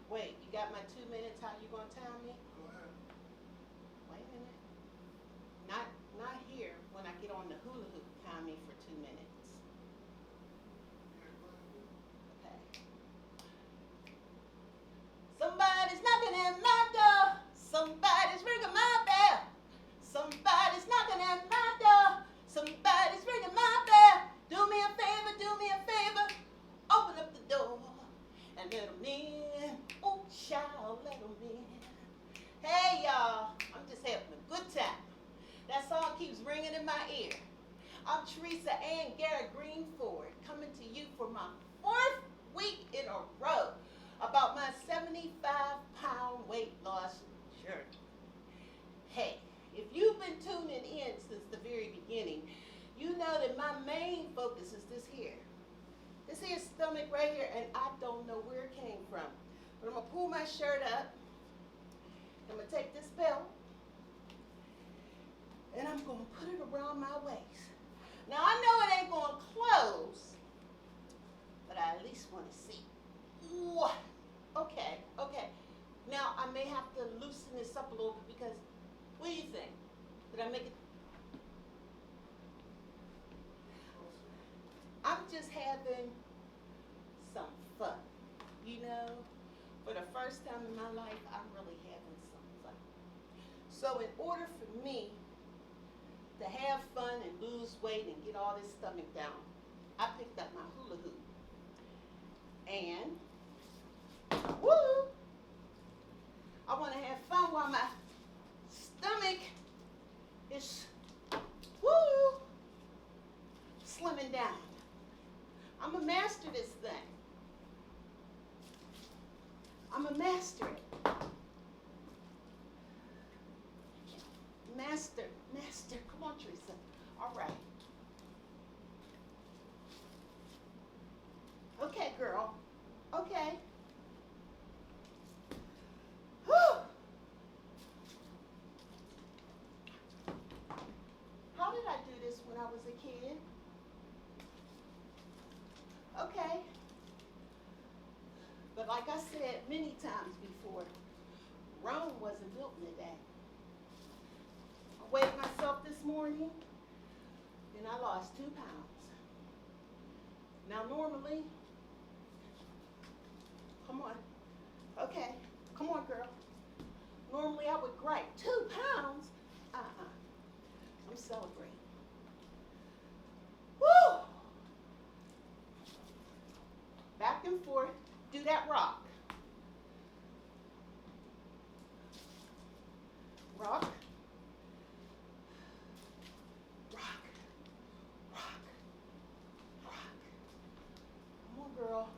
Wait, you got my 2 minutes? How you gonna time me? Go ahead. Wait a minute. Not here. When I get on the hula hoop, time me for 2 minutes. Yeah, go ahead. Okay. Somebody's knocking at my door. Somebody's ringing my bell. Somebody's knocking at my door. Somebody's ringing my bell. Do me a favor, do me a favor. Open up the door and let them in. Oh, child, let them in. Hey, y'all. I'm just having a good time. That song keeps ringing in my ear. I'm Teresa Ann Garrett Greenford, coming to you for my 4th week in a row about my 75-pound weight loss journey. Hey, if you've been tuning in since the very beginning, you know that my main focus is this here. This here stomach right here, and I don't know where it came from. But I'm going to pull my shirt up. I'm going to take this belt, and I'm going to put it around my waist. Now, I know it ain't going to close, but I at least want to see. What? Okay, okay. Now, I may have to loosen this up a little bit because, what do you think? Did I make it? I'm just having some fun. You know, for the first time in my life, I'm really having some fun. So in order for me to have fun and lose weight and get all this stomach down, I picked up my hula hoop. And, woo, I want to have fun while my stomach is, woo, slimming down. I'm going to master this thing. I'm going to master it. Master. Come on, Teresa. All right. Okay, girl. Okay. Whew. How did I do this when I was a kid? Okay. But like I said many times before, Rome wasn't built in a day. I weighed myself this morning, and I lost 2 pounds. Now normally, come on, okay, come on, girl. Normally I would gripe, 2 pounds? I'm celebrating. Woo! Back and forth, do that rock. Rock. Rock. Rock. Rock. Come on, girl.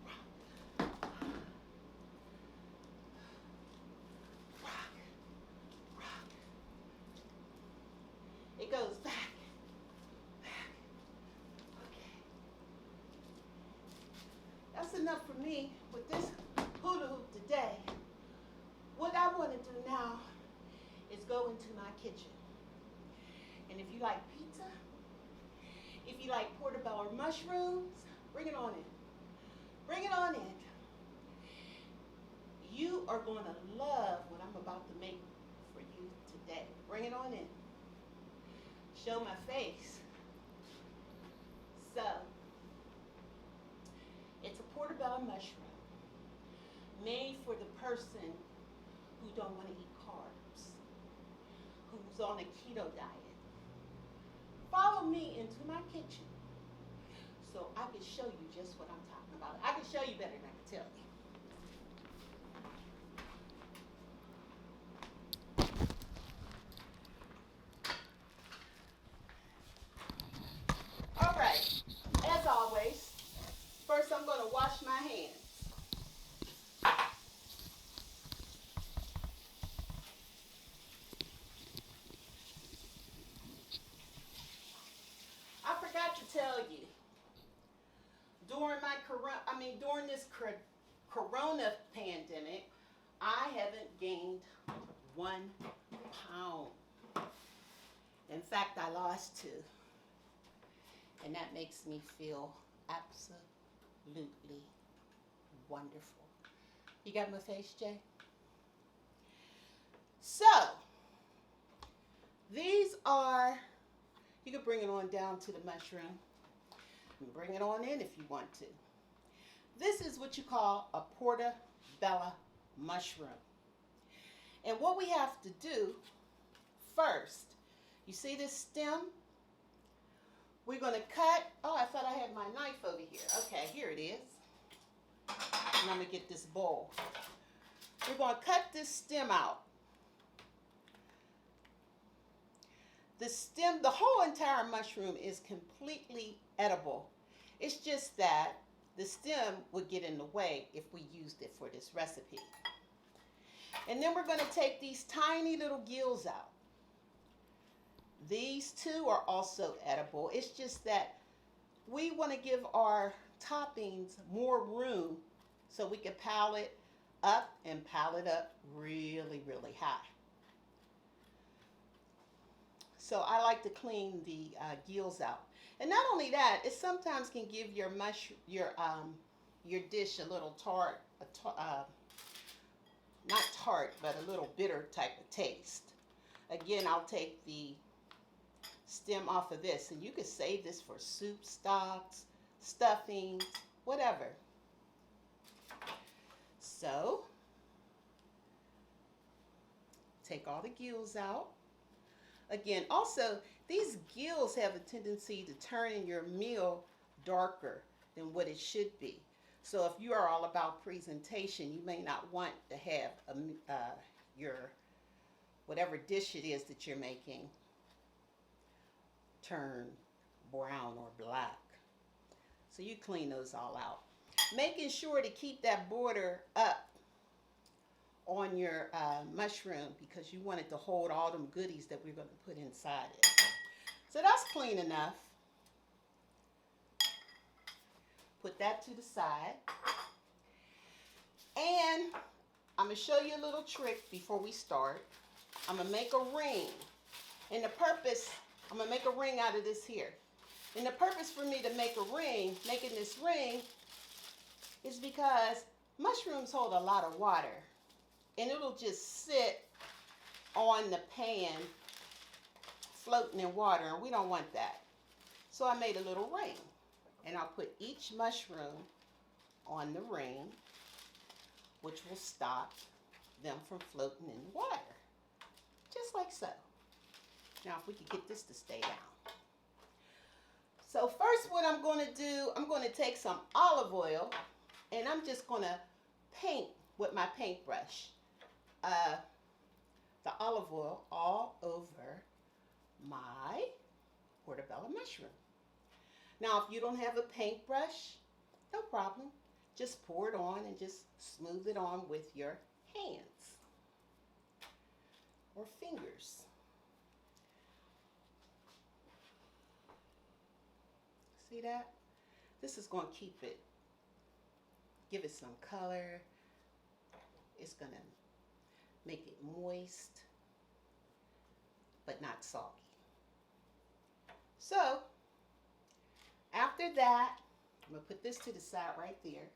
Rock. Rock. Rock. It goes back. That's enough for me with this hula hoop today. What I want to do now is go into my kitchen. And if you like pizza, if you like portabella mushrooms, bring it on in. Bring it on in. You are going to love what I'm about to make for you today. Bring it on in. Show my face. So, it's a portabella mushroom made for the person who don't want to eat carbs, who's on a keto diet. Follow me into my kitchen so I can show you just what I'm talking about. I can show you better than I can tell you. All right, as always, first I'm going to wash my hands. I forgot to tell you, during this corona pandemic, I haven't gained 1 pound. In fact, I lost 2. And that makes me feel absolutely absolutely wonderful. You got my face, Jay? So, these are, you can bring it on down to the mushroom. And bring it on in if you want to. This is what you call a portabella mushroom. And what we have to do first, you see this stem? We're going to cut, oh, I thought I had my knife over here. Okay, here it is. And I'm going to get this bowl. We're going to cut this stem out. The stem, the whole entire mushroom is completely edible. It's just that the stem would get in the way if we used it for this recipe. And then we're going to take these tiny little gills out. These two are also edible. It's just that we want to give our toppings more room so we can pile it up and pile it up really, really high. So I like to clean the gills out. And not only that, it sometimes can give your dish a little tart, not tart, but a little bitter type of taste. Again, I'll take the stem off of this, and you can save this for soup stocks, stuffing, whatever. So, take all the gills out. Again, also, these gills have a tendency to turn in your meal darker than what it should be. So if you are all about presentation, you may not want to have your whatever dish it is that you're making turn brown or black. So you clean those all out. Making sure to keep that border up on your mushroom because you want it to hold all them goodies that we're going to put inside it. So that's clean enough. Put that to the side. And I'm going to show you a little trick before we start. I'm going to make a ring. And the purpose, I'm going to make a ring out of this here. And the purpose for me to make a ring, making this ring, is because mushrooms hold a lot of water. And it'll just sit on the pan floating in water, and we don't want that. So I made a little ring, and I'll put each mushroom on the ring, which will stop them from floating in the water, just like so. Now if we could get this to stay down. So first what I'm going to do, I'm going to take some olive oil, and I'm just going to paint with my paintbrush the olive oil all over my portabella mushroom. Now, if you don't have a paintbrush, no problem. Just pour it on and just smooth it on with your hands or fingers. See that? This is going to keep it, give it some color. It's going to make it moist, but not soggy. So, after that, I'm going to put this to the side right there.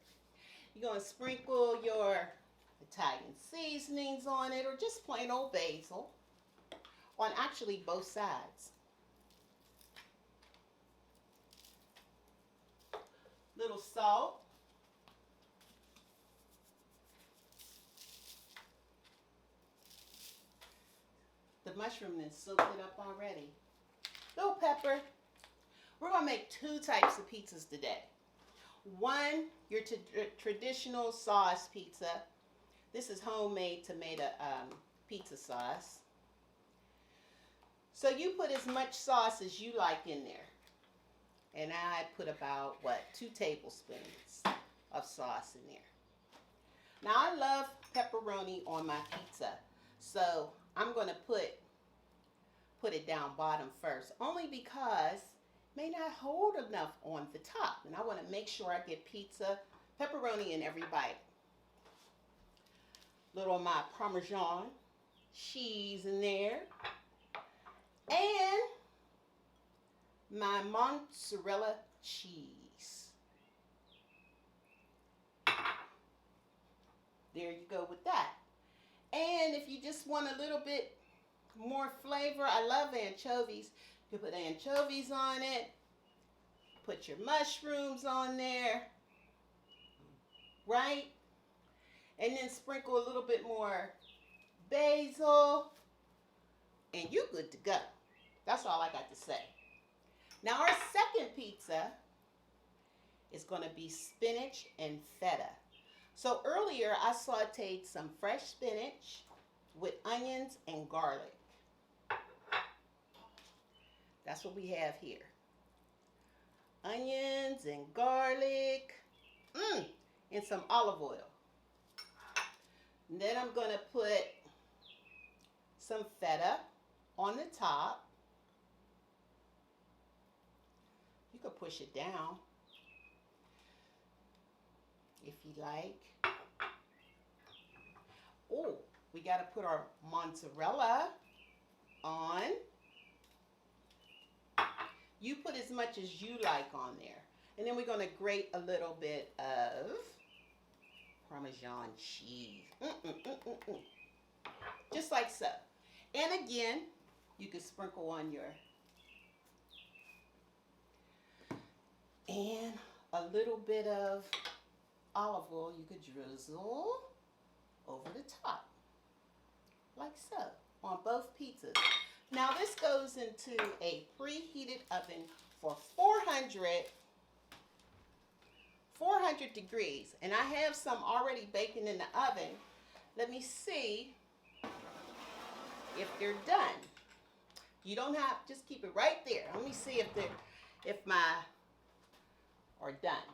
You're going to sprinkle your Italian seasonings on it, or just plain old basil, on actually both sides. Little salt. The mushroom is soaked it up already. Little pepper. We're going to make two types of pizzas today. One, your traditional sauce pizza. This is homemade tomato pizza sauce. So you put as much sauce as you like in there. And I put about, 2 tablespoons of sauce in there. Now I love pepperoni on my pizza. So I'm going to put it down bottom first, only because it may not hold enough on the top. And I want to make sure I get pepperoni in every bite. Little of my Parmesan cheese in there. And my mozzarella cheese. There you go with that. And if you just want a little bit more flavor, I love anchovies. You put anchovies on it, put your mushrooms on there, right? And then sprinkle a little bit more basil, and you're good to go. That's all I got to say. Now, our second pizza is going to be spinach and feta. So earlier, I sauteed some fresh spinach with onions and garlic. That's what we have here. Onions and garlic, and some olive oil. And then I'm going to put some feta on the top. You could push it down if you like. Oh, we got to put our mozzarella on. You put as much as you like on there. And then we're going to grate a little bit of Parmesan cheese. Just like so. And again, you can sprinkle on your, and a little bit of olive oil you could drizzle over the top. Like so, on both pizzas. Now this goes into a preheated oven for 400 degrees. And I have some already baking in the oven. Let me see if they're done. You don't have, just keep it right there. Let me see if my are done.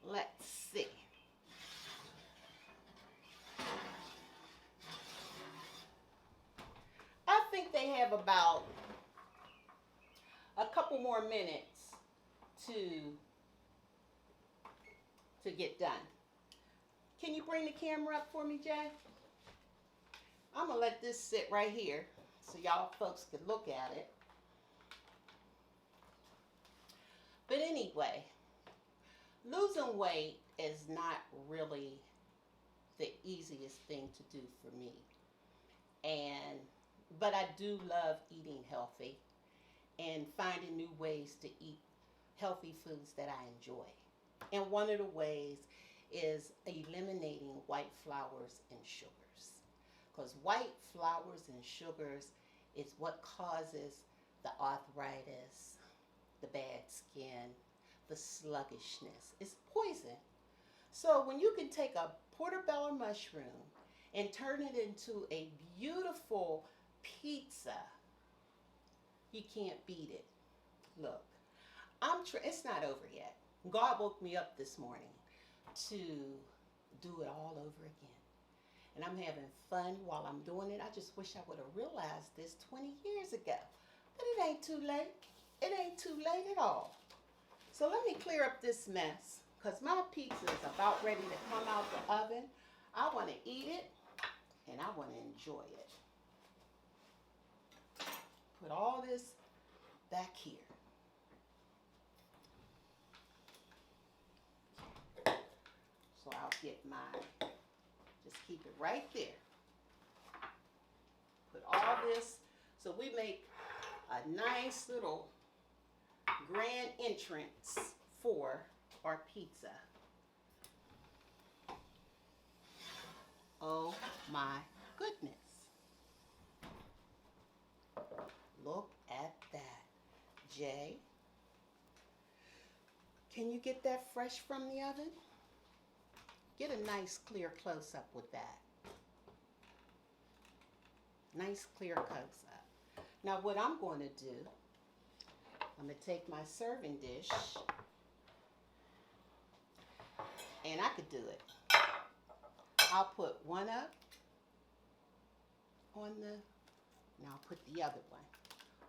Let's see. I think they have about a couple more minutes to get done. Can you bring the camera up for me, Jay? I'm gonna let this sit right here so y'all folks can look at it. But anyway, losing weight is not really the easiest thing to do for me. But I do love eating healthy and finding new ways to eat healthy foods that I enjoy. And one of the ways is eliminating white flours and sugars. Because white flours and sugars is what causes the arthritis, the bad skin, the sluggishness. It's poison. So when you can take a portabella mushroom and turn it into a beautiful pizza, you can't beat it. Look, it's not over yet. God woke me up this morning to do it all over again. And I'm having fun while I'm doing it. I just wish I would have realized this 20 years ago. But it ain't too late. It ain't too late at all. So let me clear up this mess, because my pizza is about ready to come out the oven. I want to eat it, and I want to enjoy it. Put all this back here. So I'll get mine. Just keep it right there. Put all this, so we make a nice little grand entrance for our pizza. Oh my goodness. Look at that. Jay, can you get that fresh from the oven? Get a nice clear close-up with that. Nice clear close-up. Now what I'm going to do, I'm going to take my serving dish, and I could do it. I'll put one up on the, now I'll put the other one.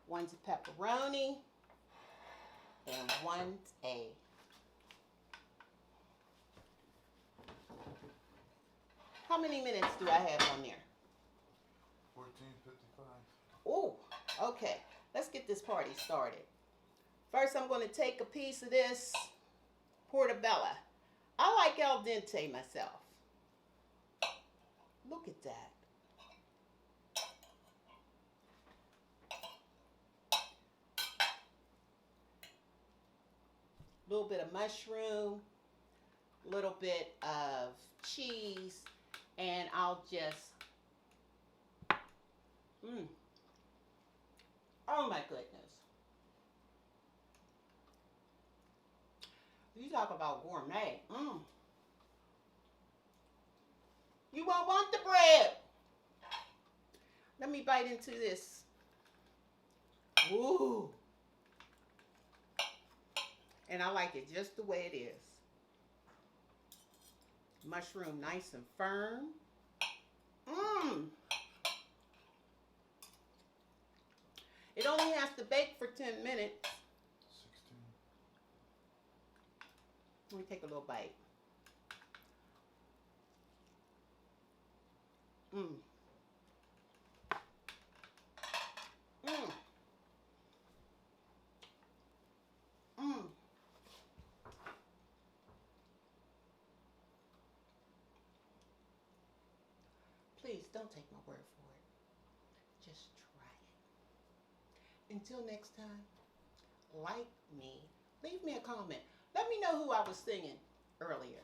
One's a pepperoni, and one's a, how many minutes do I have on there? 14:55. Oh, okay. Let's get this party started. First, I'm going to take a piece of this Portabella. I like al dente myself. Look at that. A little bit of mushroom, a little bit of cheese, and I'll just, oh my goodness. You talk about gourmet. You won't want the bread. Let me bite into this. Ooh. And I like it just the way it is. Mushroom nice and firm. It only has to bake for 10 minutes. 16. Let me take a little bite. Please don't take my word for it. Just try it. Until next time, like me, leave me a comment. Let me know who I was singing earlier.